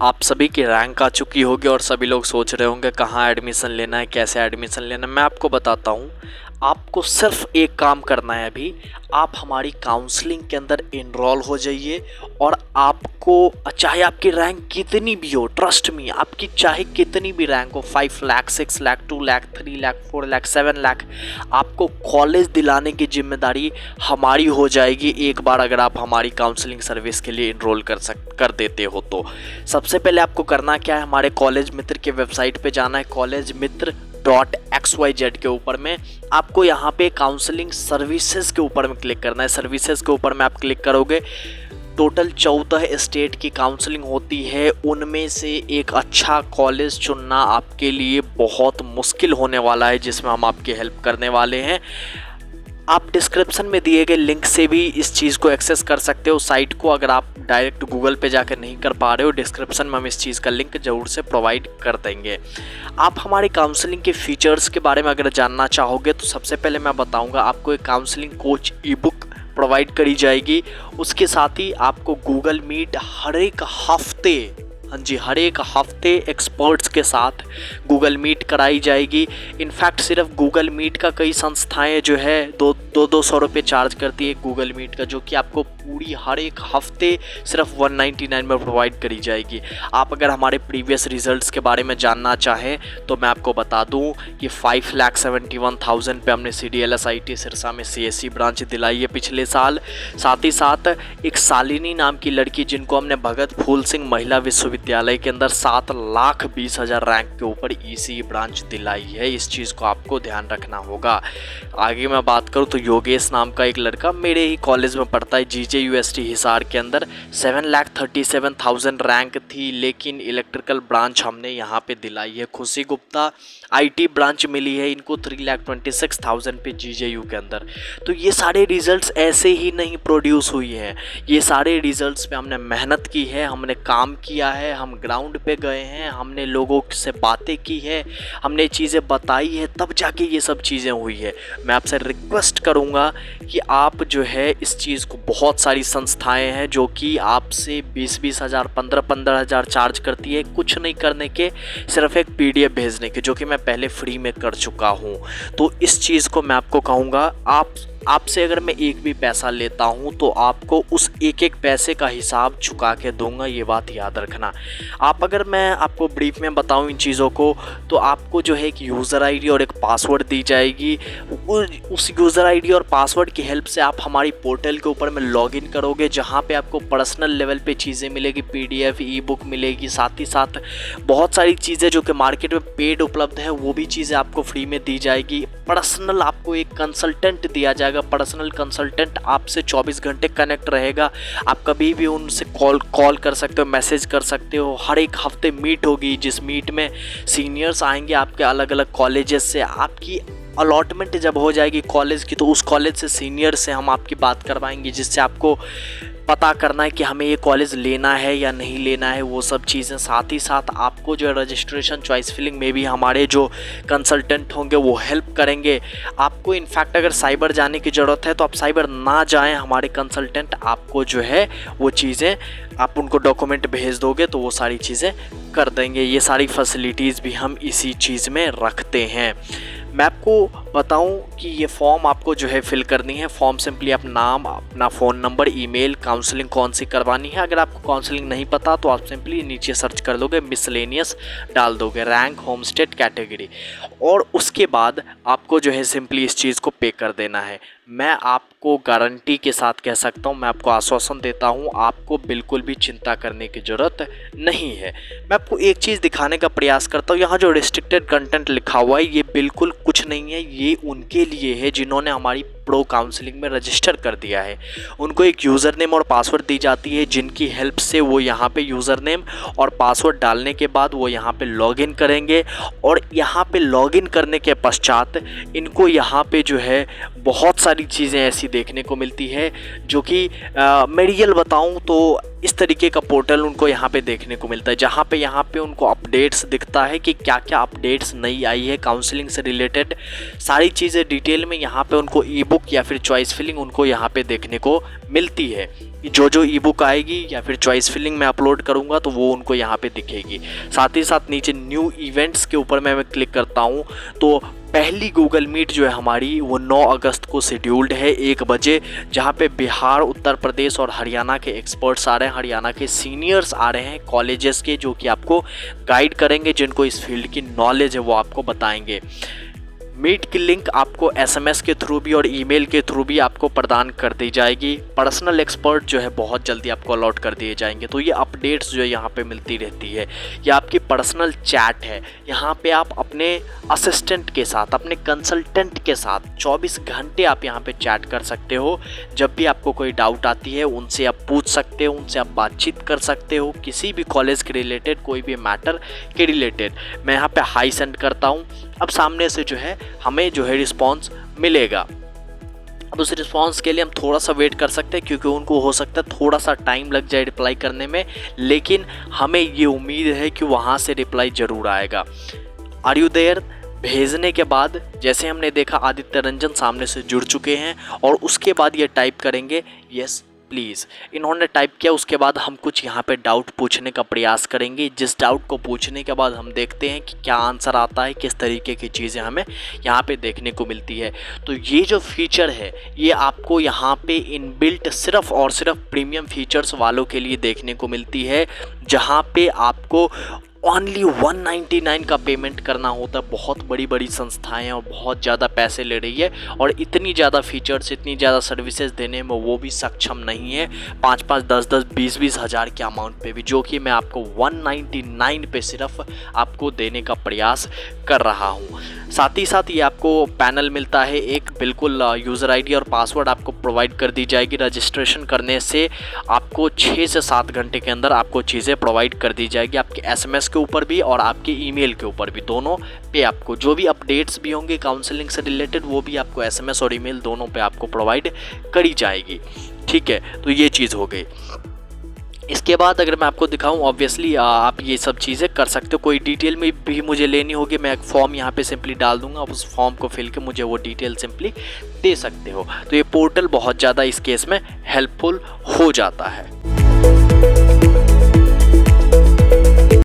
आप सभी की रैंक आ चुकी होगी और सभी लोग सोच रहे होंगे कहाँ एडमिशन लेना है, कैसे एडमिशन लेना है। मैं आपको बताता हूँ। आपको सिर्फ एक काम करना है। अभी आप हमारी काउंसलिंग के अंदर इनरोल हो जाइए और आपको चाहे आपकी रैंक कितनी भी हो, ट्रस्ट मी, आपकी चाहे कितनी भी रैंक हो, 5 लाख, 6 लाख, 2 लाख, 3 लाख, 4 लाख, 7 लाख, आपको कॉलेज दिलाने की जिम्मेदारी हमारी हो जाएगी एक बार अगर आप हमारी काउंसलिंग सर्विस के लिए इनरोल कर देते हो तो। सबसे पहले आपको करना क्या है, हमारे कॉलेज मित्र के वेबसाइट पे जाना है, collegemiत्र.xyz के ऊपर में आपको यहाँ पे काउंसलिंग सर्विसेज के ऊपर में क्लिक करना है। सर्विसेज के ऊपर में आप क्लिक करोगे, टोटल 14 स्टेट की काउंसलिंग होती है, उनमें से एक अच्छा कॉलेज चुनना आपके लिए बहुत मुश्किल होने वाला है, जिसमें हम आपकी हेल्प करने वाले हैं। आप डिस्क्रिप्शन में दिए गए लिंक से भी इस चीज़ को एक्सेस कर सकते हो, साइट को। अगर आप डायरेक्ट गूगल पे जाकर नहीं कर पा रहे हो, डिस्क्रिप्शन में हम इस चीज़ का लिंक ज़रूर से प्रोवाइड कर देंगे। आप हमारे काउंसलिंग के फीचर्स के बारे में अगर जानना चाहोगे तो सबसे पहले मैं बताऊंगा, आपको एक काउंसलिंग कोच ई बुक प्रोवाइड करी जाएगी। उसके साथ ही आपको गूगल मीट हर एक हफ्ते, हाँ जी, हर एक हफ्ते एक्सपर्ट्स के साथ गूगल मीट कराई जाएगी। इनफैक्ट सिर्फ गूगल मीट का कई संस्थाएं जो है 200 रुपये चार्ज करती है गूगल मीट का, जो कि आपको पूरी हर एक हफ्ते सिर्फ 199 में प्रोवाइड करी जाएगी। आप अगर हमारे प्रीवियस रिजल्ट्स के बारे में जानना चाहें तो मैं आपको बता दूं कि 5,71,000 पे हमने CDLS-IT सिरसा में CSE ब्रांच दिलाई है पिछले साल। साथ ही साथ एक शालिनी नाम की लड़की, जिनको हमने भगत फूल सिंह महिला विश्वविद्यालय के अंदर 7,20,000 रैंक के ऊपर ECE ब्रांच दिलाई है। इस चीज़ को आपको ध्यान रखना होगा। आगे मैं बात करूँ तो योगेश नाम का एक लड़का मेरे ही कॉलेज में पढ़ता है, GJUST हिसार के अंदर 7,37,000 रैंक थी, लेकिन इलेक्ट्रिकल ब्रांच हमने यहाँ पे दिलाई है। खुशी गुप्ता IT ब्रांच मिली है इनको 3,26,000 पे GJU के अंदर। तो ये सारे रिजल्ट्स ऐसे ही नहीं प्रोड्यूस हुई हैं, ये सारे रिजल्ट्स पे हमने मेहनत की है, हमने काम किया है, हम ग्राउंड पे गए हैं, हमने लोगों से बातें की है, हमने चीज़ें बताई है, तब जाके ये सब चीज़ें हुई है। मैं आपसे रिक्वेस्ट करूँगा कि आप जो है इस चीज़ को, बहुत सारी संस्थाएं हैं जो कि आपसे 20-20 हज़ार, 15-15 हज़ार चार्ज करती है कुछ नहीं करने के, सिर्फ एक PDF भेजने के, जो कि मैं पहले फ्री में कर चुका हूँ। तो इस चीज़ को मैं आपको कहूँगा, आपसे अगर मैं एक भी पैसा लेता हूं तो आपको उस एक एक पैसे का हिसाब चुका के दूंगा, ये बात याद रखना। अगर मैं आपको ब्रीफ में बताऊं इन चीज़ों को, तो आपको जो है एक यूज़र ID और एक पासवर्ड दी जाएगी। उस यूज़र ID और पासवर्ड की हेल्प से आप हमारी पोर्टल के ऊपर में लॉगिन करोगे, जहां पे आपको पर्सनल लेवल पे चीज़ें मिलेगी, PDF ई-बुक मिलेगी, साथ ही साथ बहुत सारी चीज़ें जो कि मार्केट में पेड उपलब्ध है वो भी चीज़ें आपको फ्री में दी जाएगी। पर्सनल आपको एक कंसल्टेंट दिया जाएगा, पर्सनल कंसल्टेंट आपसे 24 घंटे कनेक्ट रहेगा। आप कभी भी उनसे कॉल कर सकते हो, मैसेज कर सकते हो। हर एक हफ्ते मीट होगी, जिस मीट में सीनियर्स आएंगे आपके अलग अलग कॉलेजेस से। आपकी अलॉटमेंट जब हो जाएगी कॉलेज की, तो उस कॉलेज से सीनियर से हम आपकी बात करवाएंगे, जिससे आपको पता करना है कि हमें ये कॉलेज लेना है या नहीं लेना है, वो सब चीज़ें। साथ ही साथ आपको जो रजिस्ट्रेशन, चॉइस फिलिंग में भी हमारे जो कंसल्टेंट होंगे वो हेल्प करेंगे। आपको इनफैक्ट अगर साइबर जाने की ज़रूरत है तो आप साइबर ना जाएं, हमारे कंसल्टेंट आपको जो है वो चीज़ें, आप उनको डॉक्यूमेंट भेज दोगे तो वो सारी चीज़ें कर देंगे। ये सारी फैसिलिटीज़ भी हम इसी चीज़ में रखते हैं। मैं आपको बताऊं कि ये फॉर्म आपको जो है फिल करनी है। फॉर्म सिंपली आप नाम, अपना फ़ोन नंबर, ईमेल, काउंसलिंग कौन सी करवानी है। अगर आपको काउंसलिंग नहीं पता तो आप सिंपली नीचे सर्च कर लोगे, मिसलेनियस डाल दोगे, रैंक, होम स्टेट, कैटेगरी, और उसके बाद आपको जो है सिंपली इस चीज़ को पे कर देना है। मैं आपको गारंटी के साथ कह सकता हूं, मैं आपको आश्वासन देता हूं, आपको बिल्कुल भी चिंता करने की ज़रूरत नहीं है। मैं आपको एक चीज़ दिखाने का प्रयास करता हूं, यहाँ जो रिस्ट्रिक्टेड कंटेंट लिखा हुआ है ये बिल्कुल कुछ नहीं है, ये उनके लिए है जिन्होंने हमारी प्रो काउंसलिंग में रजिस्टर कर दिया है। उनको एक यूज़र नेम और पासवर्ड दी जाती है, जिनकी हेल्प से वो यहाँ पे यूज़र नेम और पासवर्ड डालने के बाद वो यहाँ पे लॉगिन करेंगे, और यहाँ पे लॉगिन करने के पश्चात इनको यहाँ पे जो है बहुत सारी चीज़ें ऐसी देखने को मिलती है, जो कि मैं रियल बताऊँ तो इस तरीके का पोर्टल उनको यहाँ पे देखने को मिलता है, जहाँ पे उनको अपडेट्स दिखता है कि क्या क्या अपडेट्स नई आई है काउंसलिंग से रिलेटेड। सारी चीज़ें डिटेल में यहाँ पे उनको ई बुक या फिर चॉइस फिलिंग उनको यहाँ पे देखने को मिलती है। जो ई बुक आएगी या फिर चॉइस फिलिंग में अपलोड करूँगा तो वो उनको यहाँ पे दिखेगी। साथ ही साथ नीचे न्यू इवेंट्स के ऊपर मैं क्लिक करता हूँ तो पहली गूगल मीट जो है हमारी वो 9 अगस्त को शेड्यूल्ड है 1 बजे, जहाँ पे बिहार, उत्तर प्रदेश और हरियाणा के एक्सपर्ट्स आ रहे हैं, हरियाणा के सीनियर्स आ रहे हैं कॉलेजेस के, जो कि आपको गाइड करेंगे, जिनको इस फील्ड की नॉलेज है वो आपको बताएंगे। मीट की लिंक आपको SMS के थ्रू भी और ईमेल के थ्रू भी आपको प्रदान कर दी जाएगी। पर्सनल एक्सपर्ट जो है बहुत जल्दी आपको अलॉट कर दिए जाएंगे। तो ये अपडेट्स जो है यहाँ पे मिलती रहती है। ये आपकी पर्सनल चैट है, यहाँ पे आप अपने असिस्टेंट के साथ, अपने कंसल्टेंट के साथ 24 घंटे आप यहाँ पे चैट कर सकते हो। जब भी आपको कोई डाउट आती है उनसे आप पूछ सकते हो, उनसे आप बातचीत कर सकते हो, किसी भी कॉलेज के रिलेटेड, कोई भी मैटर के रिलेटेड। मैं यहाँ पे हाई सेंड करता हूँ, अब सामने से जो है हमें जो है रिस्पॉन्स मिलेगा। अब उस रिस्पॉन्स के लिए हम थोड़ा सा वेट कर सकते हैं, क्योंकि उनको हो सकता है थोड़ा सा टाइम लग जाए रिप्लाई करने में, लेकिन हमें ये उम्मीद है कि वहाँ से रिप्लाई ज़रूर आएगा। आर यू देयर भेजने के बाद जैसे हमने देखा आदित्य रंजन सामने से जुड़ चुके हैं, और उसके बाद ये टाइप करेंगे यस प्लीज़। इन्होंने टाइप किया, उसके बाद हम कुछ यहाँ पे डाउट पूछने का प्रयास करेंगे। जिस डाउट को पूछने के बाद हम देखते हैं कि क्या आंसर आता है, किस तरीके की चीज़ें हमें यहाँ पे देखने को मिलती है। तो ये जो फीचर है ये आपको यहाँ पे इनबिल्ट सिर्फ और सिर्फ प्रीमियम फीचर्स वालों के लिए देखने को मिलती है, जहाँ पे आपको ओनली 199 का पेमेंट करना होता है। बहुत बड़ी बड़ी संस्थाएं और बहुत ज़्यादा पैसे ले रही है, और इतनी ज़्यादा फीचर्स, इतनी ज़्यादा सर्विसेज देने में वो भी सक्षम नहीं है 5-5, 10-10, 20-20 हज़ार के अमाउंट पे भी, जो कि मैं आपको 199 पे सिर्फ आपको देने का प्रयास कर रहा हूँ। साथ ही साथ ये आपको पैनल मिलता है एक, बिल्कुल यूज़र आईडी और पासवर्ड आपको प्रोवाइड कर दी जाएगी। रजिस्ट्रेशन करने से आपको 6 से 7 घंटे के अंदर आपको चीज़ें प्रोवाइड कर दी जाएगी, आपके SMS के ऊपर भी और आपके ईमेल के ऊपर भी, दोनों पे आपको जो भी अपडेट्स भी होंगे काउंसलिंग से रिलेटेड वो भी आपको SMS और ईमेल दोनों पे आपको प्रोवाइड करी जाएगी। ठीक है, तो ये चीज़ हो गई। इसके बाद अगर मैं आपको दिखाऊं, ऑब्वियसली आप ये सब चीज़ें कर सकते हो। कोई डिटेल में भी मुझे लेनी होगी, मैं एक फॉर्म यहाँ पे सिंपली डाल दूंगा, आप उस फॉर्म को फिल के मुझे वो डिटेल सिंपली दे सकते हो। तो ये पोर्टल बहुत ज़्यादा इस केस में हेल्पफुल हो जाता है।